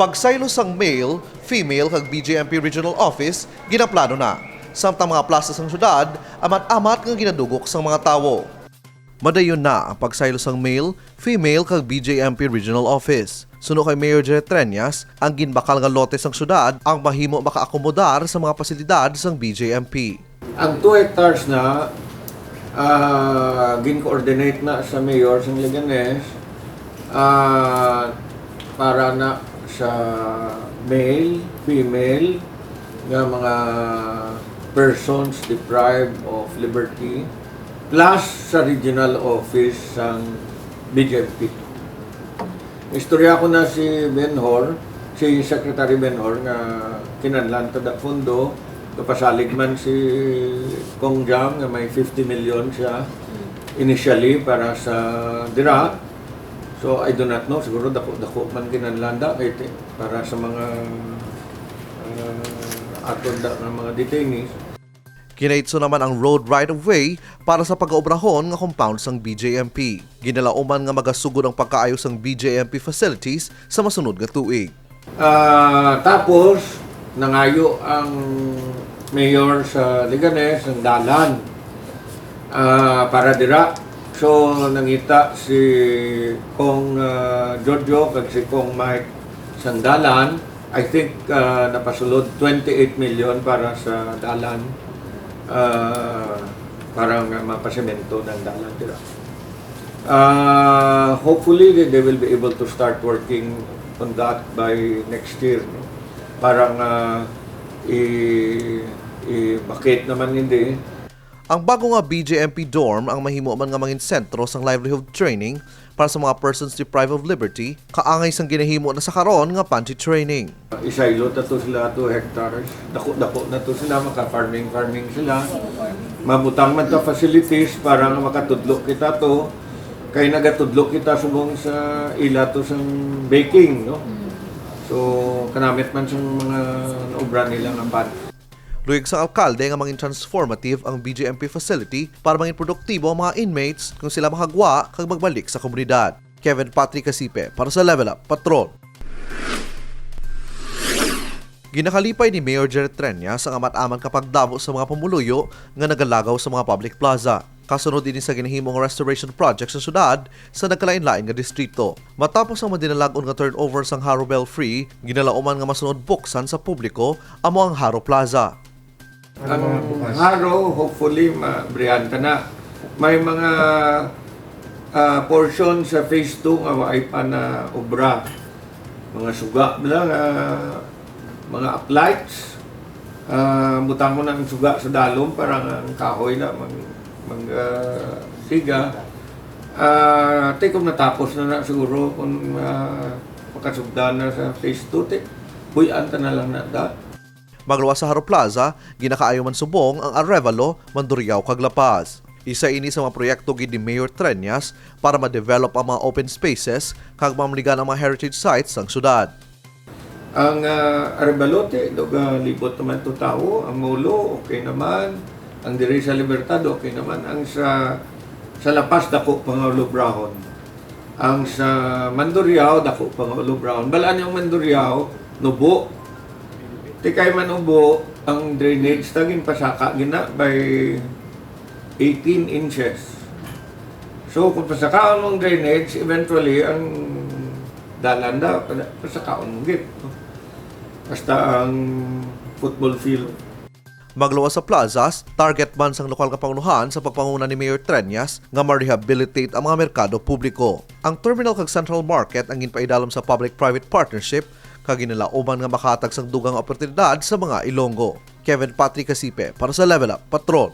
pagsaylo sang male, female kag BJMP Regional Office ginaplano na. Samtang mga plaza sang syudad amat-amat nga ginadugok sang mga tawo. Madayon na ang pagsaylo sang male, female kag BJMP Regional Office. Suno kay Mayor Jerry Treñas, ang ginbakal nga lote sang syudad ang mahimo makaakomodar sa mga pasilidad sang BJMP. Ang 2 hectares na gin-coordinate na sa Mayor sang Leganes para na sa male, female nga mga persons deprived of liberty plus sa regional office sang BJMP. Istorya ko na si Benhor, si Secretary Benhor nga kinanlan ta da fundo, kapasalig man si Kong Jam nga may 50 million siya initially para sa DIRA. So I do not know, siguro dako man kinanlan da para sa mga atod ng mga detainees. Kinaitso naman ang road right-of-way para sa pag-aobrahon nga compound sang BJMP. Ginalauman nga magasugod ang pagkaayos sang BJMP facilities sa masunod nga tuig. Tapos, nangayo ang mayor sa Leganes ng dalan para dira. So, nangita si Kong Jojo kag si Kong Mike sang dalan. I think napasulod 28 million para sa dalan. Parang mapasemento ng dalan dira. Hopefully they will be able to start working on that by next year. No? Parang i-bakit naman hindi. Ang bago nga BJMP dorm ang mahimo man nga mangin sentro sang livelihood training para sa mga persons deprived of liberty, kaangay sang ginahimo na sa karon nga pantry training. Isaylo na to sila 2 hectares. Dako-dako na to sila, maka-farming sila. Mabutang man ta facilities para nga makatudlo kita to. Kay nagatudlo kita subong sa ila to sang baking, no? So, kanamit man sa mga naubra nila ng pantry. Luig sa alkalde nga mangin transformative ang BJMP facility para mangin produktibo ang mga inmates kung sila makagwa kag magbalik sa komunidad. Kevin Patrick Casipe para sa Level Up Patrol. Ginakalipay ni Mayor Jerry Treñas ang amat-aman kapagdamo sa mga pamuluyo nga nagalagaw sa mga public plaza. Kasunod din sa ginahimong restoration project sa syudad sa nagkalain-lain nga distrito. Matapos ang madinalagon nga turnover sang Haro Belfry, ginalauman nga masunod buksan sa publiko amo ang Haro Plaza. Ang Haro, hopefully, mabriyanta na. May mga portion sa phase 2 nga waay pa na obra. Mga suga lang, mga uplights. Butang mo ng suga sa dalom, parang ang kahoy na siga. Kung natapos na siguro, kung makasugdan na sa phase 2, buyanta na lang na dat. Magluwas sa Haro Plaza, ginakaayo man subong ang Arevalo, Mandurriao kag La Paz. Isa ini sa mga proyekto gid ni Mayor Treñas para ma-develop ang mga open spaces kag mamligan ang mga heritage sites sang syudad. Ang Arevalote, libot naman to tao. Ang Molo, okay naman. Ang diri sa Libertad, okay naman. Ang sa La Paz, dako pangulubrahon. Ang sa Mandurriao, dako pangulubrahon. Balaan yung Mandurriao, nubo. Tikay man ubo, ang drainage taging pasaka gina by 18 inches. So kung pasakaon mong drainage, eventually ang dalan na pasakaon mong git. Basta ang football field. Magluwas sa plazas, target man sang lokal nga pangunuhan sa pagpanguna ni Mayor Treñas nga ma-rehabilitate ang mga merkado publiko. Ang terminal kag Central Market ang ginpaidalom sa public-private partnership kag ginalauman nga makatag sang dugang oportunidad sa mga Ilonggo. Kevin Patrick Casipe para sa Level Up Patrol.